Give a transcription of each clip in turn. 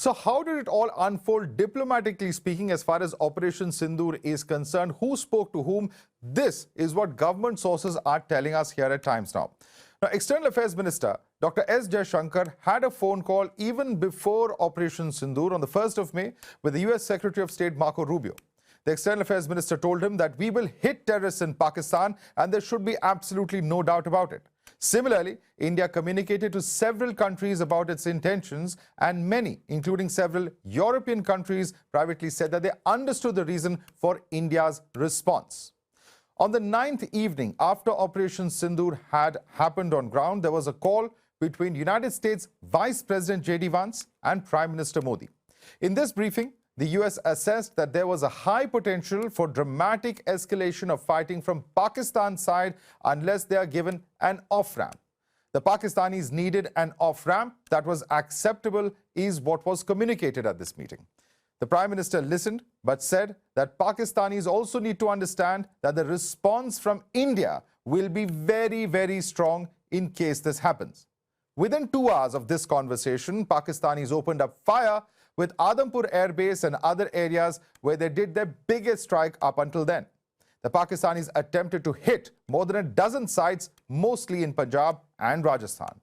So how did it all unfold diplomatically speaking as far as Operation Sindoor is concerned? Who spoke to whom? This is what government sources are telling us here at Times Now. Now, External Affairs Minister Dr. S. Jaishankar had a phone call even before Operation Sindoor on the 1st of May with the US Secretary of State Marco Rubio. The External Affairs Minister told him that we will hit terrorists in Pakistan and there should be absolutely no doubt about it. Similarly, India communicated to several countries about its intentions, and many, including several European countries, privately said that they understood the reason for India's response. On the 9th evening after Operation Sindoor had happened on ground, there was a call between United States Vice President J.D. Vance and Prime Minister Modi. In this briefing, the US assessed that there was a high potential for dramatic escalation of fighting from Pakistan's side unless they are given an off-ramp. The Pakistanis needed an off-ramp that was acceptable is what was communicated at this meeting. The Prime Minister listened but said that Pakistanis also need to understand that the response from India will be very, very strong in case this happens. Within 2 hours of this conversation, Pakistanis opened up fire with Adampur Air Base and other areas where they did their biggest strike up until then. The Pakistanis attempted to hit more than a dozen sites, mostly in Punjab and Rajasthan.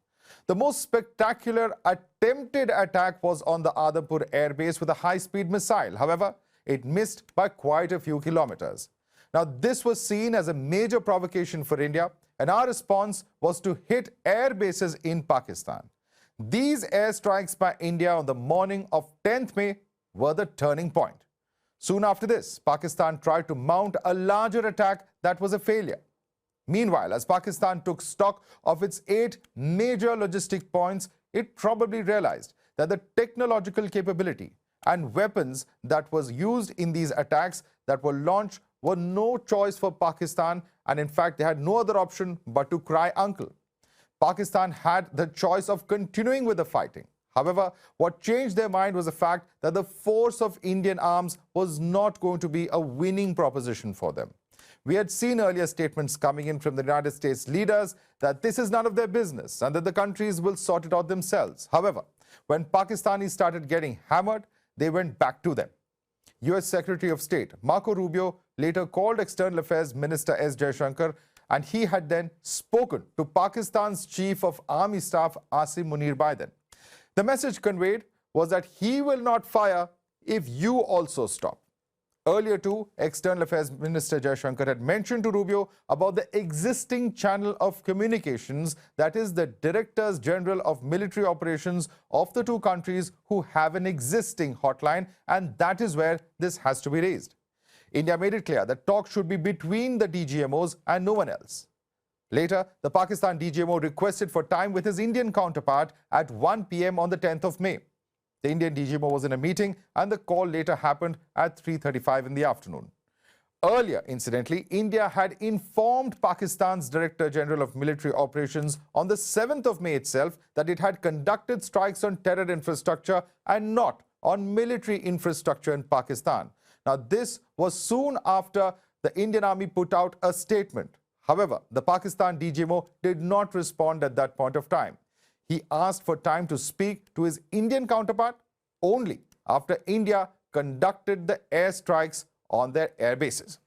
The most spectacular attempted attack was on the Adampur Air Base with a high-speed missile. However, it missed by quite a few kilometers. Now, this was seen as a major provocation for India, and our response was to hit air bases in Pakistan. These airstrikes by India on the morning of 10th May were the turning point. Soon after this, Pakistan tried to mount a larger attack that was a failure. Meanwhile, as Pakistan took stock of its 8 major logistic points, it probably realized that the technological capability and weapons that was used in these attacks that were launched were no choice for Pakistan, and in fact, they had no other option but to cry uncle. Pakistan had the choice of continuing with the fighting. However, what changed their mind was the fact that the force of Indian arms was not going to be a winning proposition for them. We had seen earlier statements coming in from the United States leaders that this is none of their business and that the countries will sort it out themselves. However, when Pakistanis started getting hammered, they went back to them. US Secretary of State Marco Rubio later called External Affairs Minister S. Jaishankar, and he had then spoken to Pakistan's Chief of Army Staff Asim Munir Biden. The message conveyed was that he will not fire if you also stop. Earlier too, External Affairs Minister Jaishankar had mentioned to Rubio about the existing channel of communications, that is the Directors General of Military Operations of the two countries who have an existing hotline, and that is where this has to be raised. India made it clear that talks should be between the DGMOs and no one else. Later, the Pakistan DGMO requested for time with his Indian counterpart at 1 p.m. on the 10th of May. The Indian DGMO was in a meeting and the call later happened at 3:35 in the afternoon. Earlier, incidentally, India had informed Pakistan's Director General of Military Operations on the 7th of May itself that it had conducted strikes on terror infrastructure and not on military infrastructure in Pakistan. Now, this was soon after the Indian Army put out a statement. However, the Pakistan DGMO did not respond at that point of time. He asked for time to speak to his Indian counterpart only after India conducted the airstrikes on their air bases.